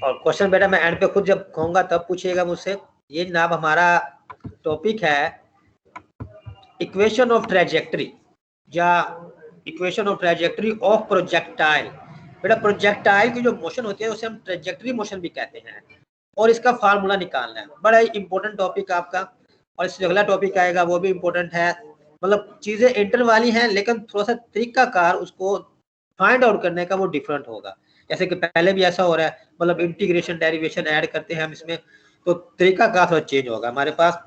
और क्वेश्चन बेटा मैं एंड पे खुद जब कहूंगा तब पूछिएगा मुझसे। ये जनाब हमारा टॉपिक है इक्वेशन ऑफ ट्रेजेक्टरी या equation of trajectory of projectile. बेटा प्रोजेक्टाइल की जो मोशन होती है उसे हम ट्रेजेक्टरी मोशन भी कहते हैं और इसका फार्मूला निकालना है। बड़ा ही इंपॉर्टेंट टॉपिक आपका, और इससे अगला टॉपिक आएगा वो भी इंपॉर्टेंट है। मतलब चीजें इंटर वाली हैं लेकिन थोड़ा सा तरीकाकार उसको फाइंड आउट करने का वो डिफरेंट होगा। जैसे कि पहले भी ऐसा हो रहा है, मतलब इंटीग्रेशन डेरिवेशन ऐड करते हैं हम इसमें, तो तरीकाकार थोड़ा चेंज होगा हमारे पास।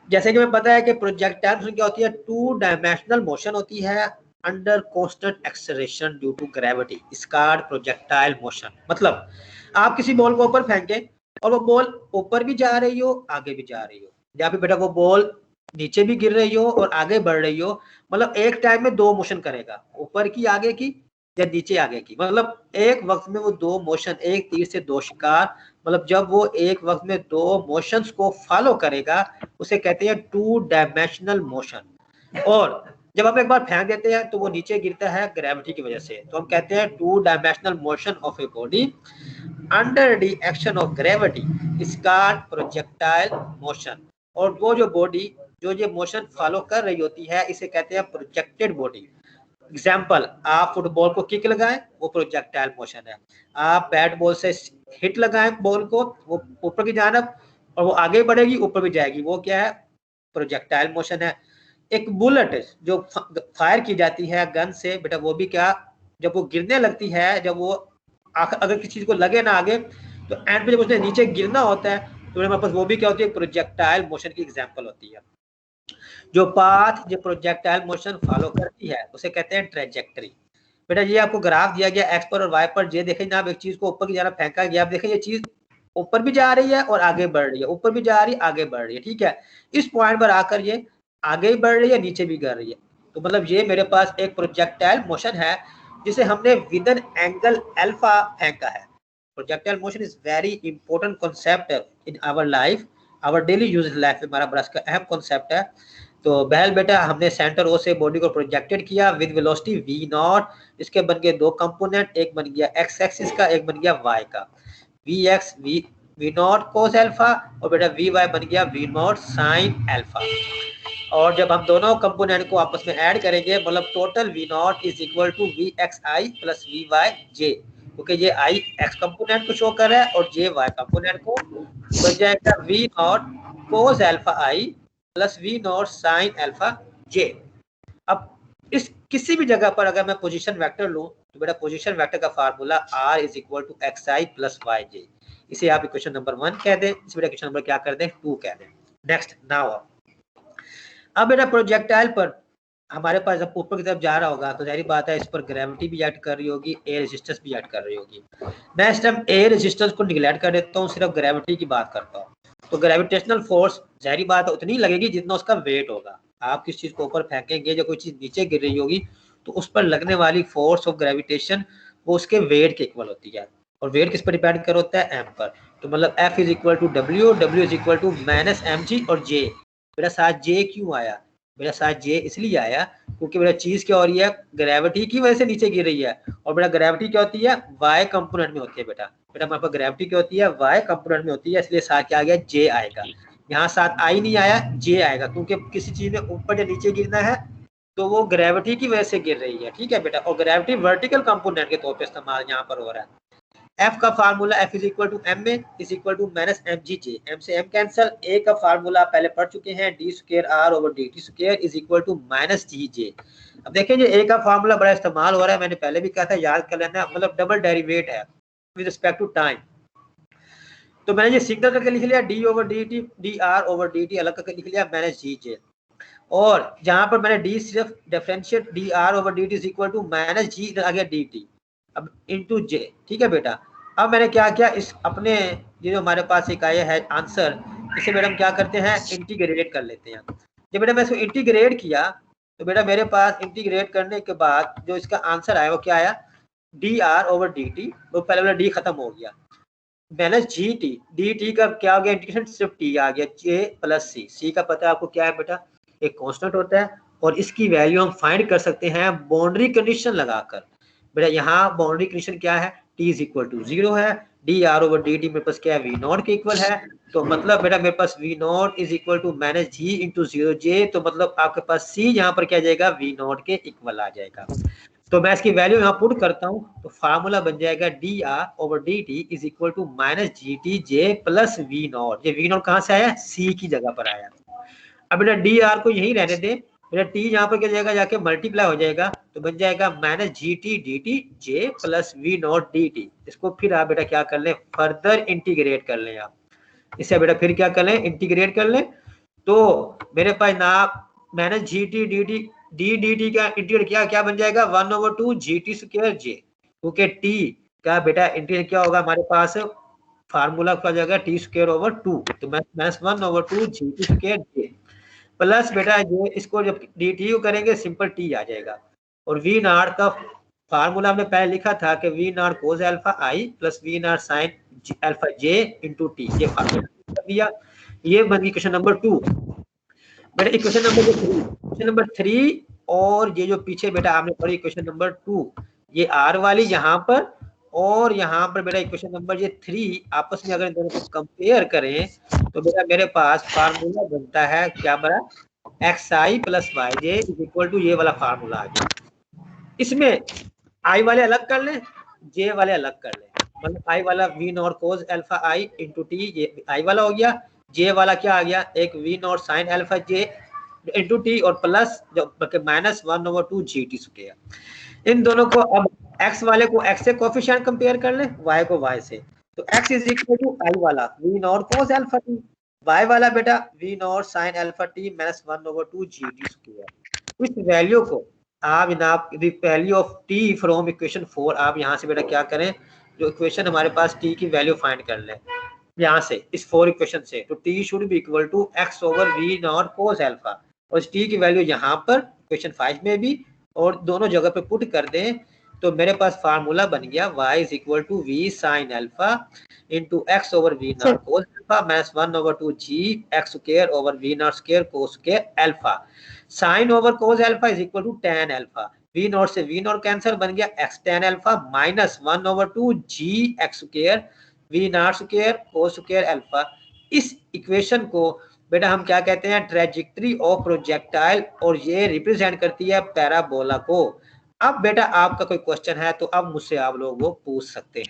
जैसे कि हमें पता है कि प्रोजेक्टाइल मोशन क्या होती है, 2 डायमेंशनल मोशन होती है under constant acceleration due to gravity, स्कार्ड प्रोजेक्टाइल मोशन। मतलब आप किसी बॉल को ऊपर फेंके और वो बॉल ऊपर भी जा रही हो आगे भी जा रही हो, या फिर बेटा वो बॉल नीचे भी गिर रही हो और आगे बढ़ रही हो, मतलब एक टाइम में 2 मोशन करेगा, ऊपर की आगे की या नीचे आगे की। मतलब एक वक्त में वो 2 मोशन, एक तीर से 2 शिकार, मतलब जब वो एक वक्त में 2 मोशंस को फॉलो करेगा उसे कहते हैं 2 डायमेंशनल मोशन। और जब हम एक बार फेंक देते हैं तो वो नीचे गिरता है ग्रेविटी की वजह से, तो हम कहते हैं 2 dimensional motion of a body under the action of gravity is called projectile motion. और वो जो बॉडी जो ये मोशन फॉलो कर रही होती है इसे कहते हैं प्रोजेक्टेड बॉडी। एग्जाम्पल, आप फुटबॉल को किक लगाएं वो प्रोजेक्टाइल मोशन है, आप बैट बॉल से हिट लगाएं बॉल को वो ऊपर की जानब और वो आगे बढ़ेगी ऊपर भी जाएगी, वो क्या है, प्रोजेक्टाइल मोशन है। एक बुलेट जो फायर की जाती है गन से बेटा, वो भी क्या, जब वो गिरने लगती है, जब वो अगर किसी चीज को लगे ना आगे, तो एंड पे जब उसने नीचे गिरना होता है तो हमारे पास वो भी क्या होती है, प्रोजेक्टाइल मोशन की एग्जाम्पल होती है। जो पाथ जो प्रोजेक्टाइल मोशन फॉलो करती है उसे कहते हैं ट्रेजेक्टरी। बेटा ये आपको ग्राफ दिया गया एक्स पर और वाई पर, जे देखें ना, एक चीज को ऊपर की जाना फेंका गया, आप देखें ये चीज ऊपर भी जा रही है और आगे बढ़ रही है, ऊपर भी जा रही है आगे बढ़ रही है, ठीक है। इस पॉइंट पर आकर ये आगे ही बढ़ रही है नीचे भी कर रही है, तो मतलब ये मेरे पास एक प्रोजेक्टाइल मोशन है जिसे हमने विद एन एंगल अल्फा फेंका है। Projectile motion is very important concept in our life, our daily use life में हमारा बड़ा अहम कॉन्सेप्ट है। तो बहल बेटा हमने सेंटर ओ से बॉडी को प्रोजेक्टेड किया विद वेलोसिटी v नॉट, इसके बन गए 2 कंपोनेंट, एक बन गया x एक्सिस का, एक बन गया y का, vx v naught cos alpha और बेटा vy बन गया v नॉट sin अल्फा। और जब हम दोनों कंपोनेंट को आपस में ऐड करेंगे मतलब total v naught is equal to vxi plus vyj, क्योंकि ये i x कंपोनेंट को शो कर रहा है और j y कंपोनेंट को, बन जाएगा v naught cos alpha i plus V naught sine alpha J. अब इस किसी भी जगह पर अगर मैं पोजीशन वेक्टर लूं तो बेटा पोजीशन वेक्टर का formula r is equal to x i plus y j, इसे आप इक्वेशन नंबर 1 कह दें, इस बेटा इक्वेशन नंबर क्या कर दें 2 कह दें। नेक्स्ट नाउ अब बेटा प्रोजेक्टाइल पर हमारे पास जब ऊपर की तरफ जा रहा होगा तो जाहिर बात है इस पर ग्रेविटी भी एक्ट कर रही होगी, एयर रेजिस्टेंस भी एक्ट कर रही होगी। मैं इस टाइम एयर रेजिस्टेंस को निगलेक्ट कर देता हूँ, सिर्फ ग्रेविटी की बात करता हूँ। तो ग्रेविटेशनल फोर्स जाहिर बात है उतनी लगेगी जितना उसका वेट होगा। आप किस चीज को ऊपर फेंकेंगे, जो कोई चीज नीचे गिर रही होगी तो उस पर लगने वाली फोर्स ऑफ ग्रेविटेशन वो उसके वेट के इक्वल होती है, और वेट किस पर डिपेंड कर होता है, एम पर। तो मतलब F is equal to W, W is equal to minus M G, और जे बेटा साथ जे क्यों आया, बेटा साथ जे इसलिए आया क्योंकि बेटा चीज क्या हो रही है, ग्रेविटी की वजह से नीचे गिर रही है, और बेटा ग्रेविटी क्या होती है, वाई कंपोनेंट में होती है। बेटा बेटा हमारे पास ग्रेविटी क्या होती है, वाई कंपोनेंट में होती है, इसलिए साथ क्या आ गया, जे आएगा। यहाँ साथ आई नहीं आया, जे आएगा, क्योंकि किसी चीज में ऊपर या नीचे गिरना है तो वो ग्रेविटी की वजह से गिर रही है, ठीक है बेटा। और ग्रेविटी वर्टिकल कंपोनेंट के तौर पे इस्तेमाल यहाँ पर हो रहा है। F का formula F is equal to m a is equal to minus M g j, m से एम कैंसल, ए का फार्मूला पहले पढ़ चुके हैं, d square r over d t square is equal to minus g j. अब देखें जो ए का फार्मूला बड़ा इस्तेमाल हो रहा है, मैंने पहले भी कहा था याद कर लेना, मतलब डबल डेरिवेट है विद रिस्पेक्ट टू टाइम। तो मैंने ये सिग्नल करके लिख लिया D over d T, D r over d T अलग करके लिख लिया माइनस जी जे, और जहां पर मैंने डी सिर्फ differentiate d r over d t is equal to minus g, इधर आ गया डी टी, अब इनटू जे, ठीक है बेटा। अब मैंने क्या किया, इस अपने ये जो हमारे पास एक आया है आंसर, इसे बेटा हम क्या करते हैं इंटीग्रेट कर लेते हैं। जब बेटा मैं इसको इंटीग्रेट किया तो बेटा मेरे पास इंटीग्रेट करने के बाद जो इसका आंसर आया वो क्या आया, D r over d T, वो पहले वाला डी खत्म हो गया, minus G T, D T का क्या हो गया इंटीग्रेशन, सिर्फ टी आ गया, जे प्लस सी, सी का पता है आपको क्या है बेटा, एक कांस्टेंट होता है, और इसकी वैल्यू हम फाइंड कर सकते हैं बाउंड्री कंडीशन लगाकर। बेटा यहाँ बाउंड्री कंडीशन क्या है, t इज इक्वल टू 0 है, dr ओवर dt मेरे पास क्या है, v नॉट के इक्वल है। तो मतलब बेटा मेरे पास v naught is equal to minus g into 0j, तो मतलब आपके पास c यहाँ पर क्या जाएगा, v नॉट के इक्वल आ जाएगा। तो मैं इसकी वैल्यू यहाँ पुट करता हूँ, तो फार्मूला बन जाएगा dr over dt is equal to minus gtj plus v naught. ये v नॉट कहाँ से आया, c की जगह पर आया। अब बेटा dr को यही रहने दे, बेटा t यहाँ पर क्या जाएगा, जाके मल्टीप्लाई हो जाएगा, तो बन जाएगा minus gt dt j plus v not dt। इसको फिर आप बेटा क्या कर लें, फर्दर इंटीग्रेट कर लें। आप इसे बेटा फिर क्या कर लें, इंटीग्रेट कर लें। तो मेरे पास ना माइनस gt dt dt का इंटीग्रेट क्या क्या बन जाएगा, 1/2 gt स्क्वायर j, क्योंकि t का बेटा इंटीग्रेट क्या होगा हमारे पास, फार्मूला क्या जाएगा t स्क्वायर ओवर 2, तो minus 1/2 gt square j plus बेटा ये इसको जब dt को करेंगे सिंपल t आ जाएगा। और v नॉट का फार्मूला हमने पहले लिखा था कि v naught cos alpha i plus v naught sine alpha j into T, ये फार्मूला कर दिया। ये बन गई क्वेश्चन नंबर 2। बेटा इक्वेशन नंबर 3, क्वेश्चन नंबर 3 और ये जो पीछे बेटा आपने पढ़ी क्वेश्चन नंबर 2, ये r वाली यहाँ पर और यहाँ पर बेटा इक्वेशन नंबर ये 3 आपस में अगर इन दोनों को कंपेयर करें तो बेटा मेरे पास फार्मूला बनता है क्या बड़ा, xi plus yj is equal to ये वाला फार्मूला आ गया। इसमें i वाले अलग कर लें, j वाले अलग कर लें, मतलब i वाला v naught cos alpha i into T, ये i वाला हो गया, j वाला क्या आ गया, एक v naught sine alpha j into T और प्लस माइनस 1/2 gt स्क्वायर। इन दोनों को अब x वाले को x से कोफिशिएंट कंपेयर कर लें, y को y से, तो x is equal to i वाला v naught cos alpha T, y वाला बेटा v naught sine alpha T minus 1/2 gt square. इस वैल्यू को आप जनाब value of t from equation 4, आप यहाँ से बेटा क्या करें, जो इक्वेशन हमारे पास t की वैल्यू फाइंड कर लें यहाँ से इस 4 इक्वेशन से, तो t should be equal to x over v naught cos alpha, और इस t की वैल्यू यहाँ पर इक्वेशन 5 में भी और दोनों जगह पे पुट कर दें, तो मेरे पास फार्मूला बन गया y is equal to v sine alpha into x over v naught cos alpha minus 1/2 g x square over v naught square cos square alpha. Sine over cos alpha is equal to tan alpha, v naught से v naught cancel, बन गया x tan alpha minus 1/2 g x square v naught square cos square alpha. इस equation को बेटा हम क्या कहते हैं, ट्रेजेक्टरी ऑफ प्रोजेक्टाइल, और ये रिप्रेजेंट करती है पैराबोला को। अब बेटा आपका कोई क्वेश्चन है तो अब मुझसे आप लोग वो पूछ सकते हैं।